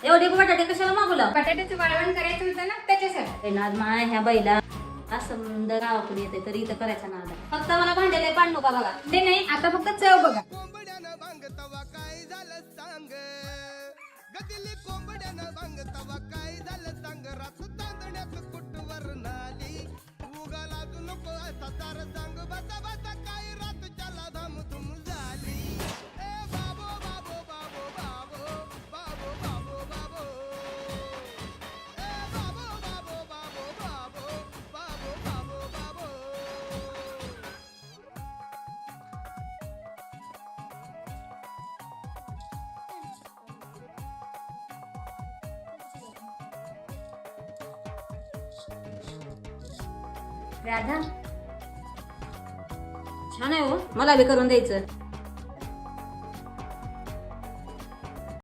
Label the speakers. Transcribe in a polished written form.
Speaker 1: एवढे बटाटे कशाला मागवला?
Speaker 2: बटाट्याचं वाळवण करायचं होतं ना त्याच्यासाठी.
Speaker 1: नाद माय ह्या बैला असं गावाकडे येते तरी इथं करायचा नाद. फक्त मला भांड्याला पाड नका बघा.
Speaker 2: ते नाही, आता फक्त चव बघा.
Speaker 3: कोंबड्यानं भांग तवा काय झालं सांग, गदिली कोंबड्यानं भांग तवा काय झालं सांग, रात तांदण्यात कुटवर नाली उगा लाजू नको असा तार सांग, बसा बसा काय रात चला धामधूम झाली. ए बाबो बाबो बाबो बाबो बाबो बाबो बाबो, ए बाबो बाबो बाबो बाबो बाबो बाबो बाबो.
Speaker 1: राधा छान आहे हो, मला बी करून द्यायचं.